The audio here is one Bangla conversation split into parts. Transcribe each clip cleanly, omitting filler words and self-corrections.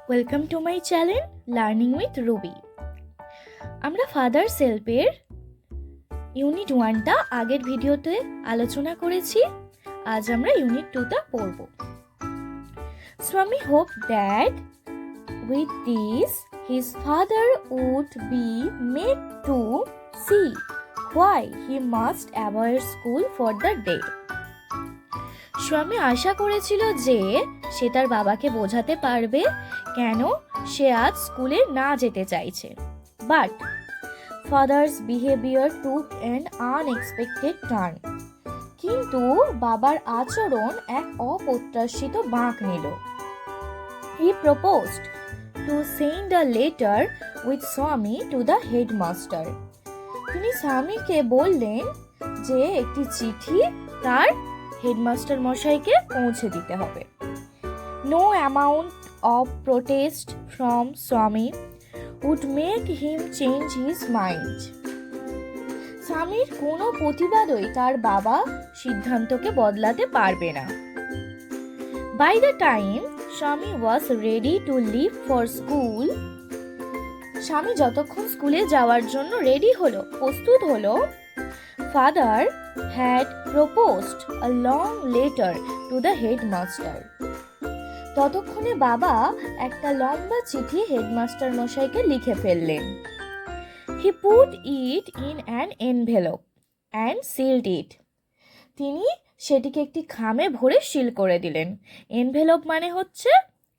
Welcome to my channel learning with Ruby. আমরা ফাদার সেলফের ইউনিট 1টা আগের ভিডিওতে আলোচনা করেছি। আজ আমরা ইউনিট 2টা পড়ব। সো আমি hope that with this his father would be made to see why he must avoid school for the day. স্বামী আশা করেছিল যে সে তার বাবাকে বোঝাতে পারবে কেন সে আজ স্কুলে না যেতে চাইছে। But father's behaviour took an unexpected turn. কিন্তু বাবার আচরণ এক অপ্রত্যাশিত বাঁক নিল। He proposed to send a letter with স্বামী টু দ্য হেডমাস্টার। তিনি স্বামীকে বললেন যে একটি চিঠি তার হেডমাস্টার মশাইকে পৌঁছে দিতে হবে। No amount of protest from swami would make him change his mind. স্বামীর কোনো প্রতিবাদই তার বাবা সিদ্ধান্তকে বদলাতে পারবে না। By the time Swami was ready to leave for school, Swami যতক্ষণ স্কুলে যাওয়ার জন্য রেডি হলো, প্রস্তুত হলো, father had proposed a long letter to the headmaster. ততক্ষণে বাবা একটা লম্বা চিঠি হেডমাস্টার মশাইকে লিখে ফেললেন। He put it in an envelope and sealed it. তিনি সেটিকে একটি খামে ভরে সিল করে দিলেন। এনভেলপ মানে হচ্ছে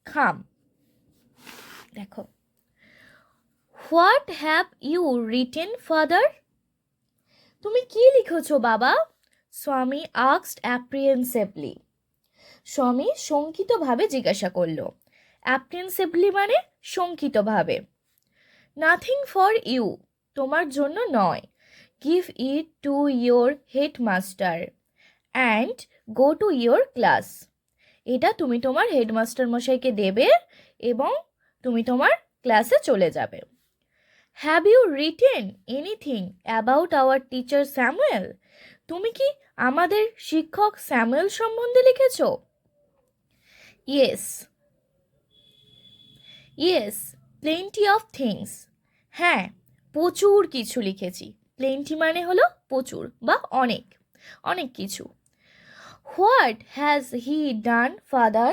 খাম। দেখো, What have you written, father? তুমি কি লিখেছো বাবা? স্বামী asked apprehensively. স্বামী শঙ্কিতভাবে জিজ্ঞাসা করল। apprehensively মানে শঙ্কিতভাবে। Nothing for you, তোমার জন্য নয়। Give it to your headmaster and go to your class. এটা তুমি তোমার হেডমাস্টার মশাইকে দেবে এবং তুমি তোমার ক্লাসে চলে যাবে। Have you written anything about our teacher Samuel? তুমি কি আমাদের শিক্ষক স্যামুয়েল সম্বন্ধে লিখেছো? Yes, plenty of things. হ্যাঁ, প্রচুর কিছু লিখেছি। Plenty মানে হলো প্রচুর বা অনেক, অনেক কিছু। What has he done, father?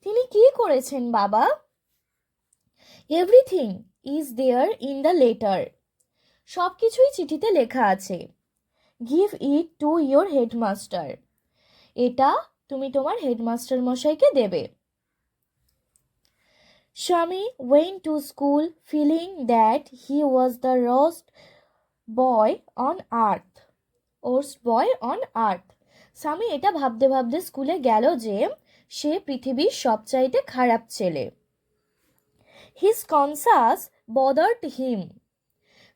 তিনি কি করেছেন বাবা? Everything is there in the letter. সব কিছুই চিঠিতে লেখা আছে। Give it to your headmaster. এটা তুমি তোমার হেডমাস্টার মশাইকে দেবে। স্বামী went to school feeling that he was the worst boy on earth. স্বামী এটা ভাবতে ভাবতে স্কুলে গেল যে সে পৃথিবীর সবচাইতে খারাপ ছেলে। His conscience bothered him.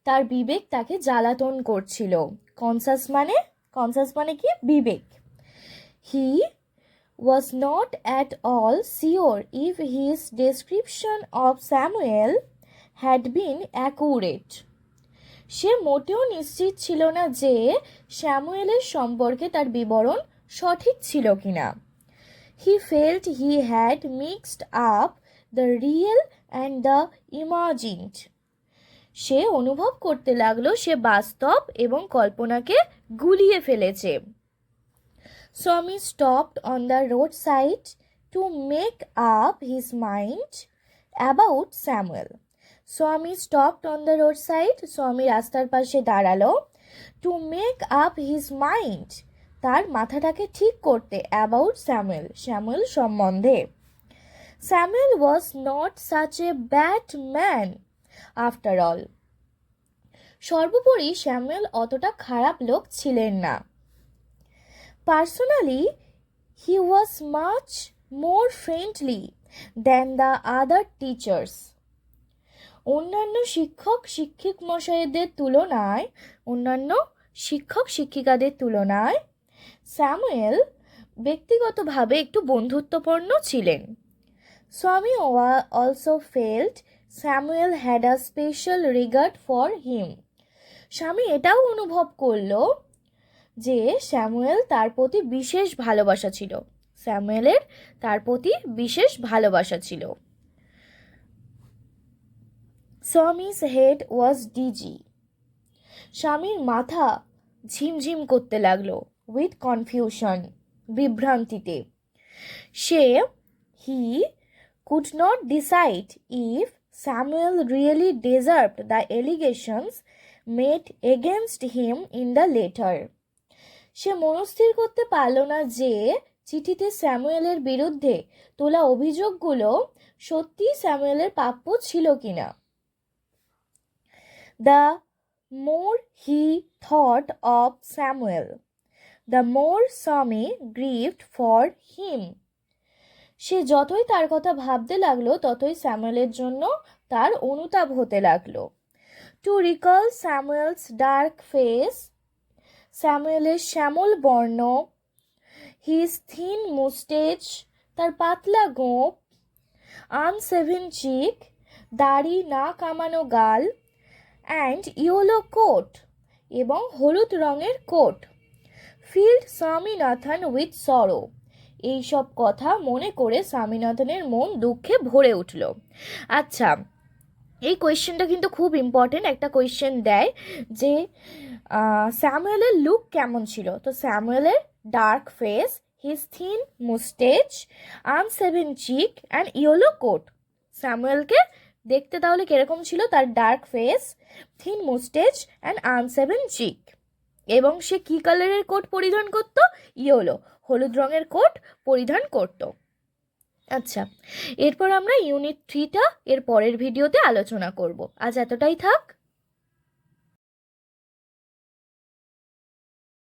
তার বিবেক তাকে জ্বালাতন করছিল। কনসাস মানে কি? বিবেক। He was not at all sure if his description of Samuel had been accurate. সে মোটেও নিশ্চিত ছিল না যে স্যামুয়েলের সম্পর্কে তার বিবরণ সঠিক ছিল কিনা। He felt he had mixed up the real and the imagined. সে অনুভব করতে লাগলো সে বাস্তব এবং কল্পনাকে গুলিয়ে ফেলেছে। স্বামী stopped on the roadside to make up his mind about Samuel. স্বামী stopped on the roadside, স্বামী রাস্তার পাশে দাঁড়ালো, to make up his mind, তার মাথাটাকে ঠিক করতে, about Samuel, স্যামুয়েল সম্বন্ধে। Samuel was not such a bad man after all. সর্বোপরি স্যামুয়েল অতটা খারাপ লোক ছিলেন না। Personally, he was much more friendly than the other teachers. অন্যান্য শিক্ষক শিক্ষিকাদের তুলনায় স্যামুয়েল ব্যক্তিগতভাবে একটু বন্ধুত্বপূর্ণ ছিলেন। স্বামী also felt Samuel had a special regard for him. স্বামী এটাও অনুভব করলো যে স্যামুয়েল তার প্রতি বিশেষ ভালোবাসা ছিল। স্যামুয়েলের তার প্রতি বিশেষ ভালোবাসা ছিল। Swami's head was dizzy. স্বামীর মাথা ঝিমঝিম করতে লাগলো, উইথ কনফিউশন, বিভ্রান্তিতে। He could not decide if Samuel really deserved the allegations made against him in the letter. সে মনস্থির করতে পারল না যে চিঠিতে স্যামুয়েলের বিরুদ্ধে তোলা অভিযোগগুলো সত্যি স্যামুয়েলের প্রাপ্য ছিল কিনা। The more he thought of Samuel, the more স্বামী গ্রিভড ফর হিম। সে যতই তার কথা ভাবতে লাগলো ততই স্যামুয়েলের জন্য তার অনুতাপ হতে লাগলো। To recall Samuel's dark face, স্যামুয়েলের শ্যামল বর্ণ, হিজ থিন মুস্টেচ, তার পাতলা গোঁপ, আনসেভেন চিক, দাড়ি না কামানো গাল, অ্যান্ড ইয়েলো কোট, এবং হলুদ রঙের coat, field Swaminathan with sorrow. এইসব কথা মনে করে স্বামীনাথনের মন দুঃখে ভরে উঠল। আচ্ছা, এই কোয়েশ্চেনটা কিন্তু খুব ইম্পর্টেন্ট একটা কোয়েশ্চেন দেয় যে স্যামুয়েলের লুক কেমন ছিল। তো স্যামুয়েলের dark face, his thin moustache, unshaven cheek and yellow coat. স্যামুয়েলকে দেখতে তাহলে কিরকম ছিল? তার dark face, thin moustache and unshaven cheek, এবং সে কী কালারের কোট পরিধান করতো? ইয়েলো, হলুদ রঙের কোট পরিধান করতো। আচ্ছা, এরপর আমরা ইউনিট 3টা এর পরের ভিডিওতে আলোচনা করব। আজ এতটাই থাক।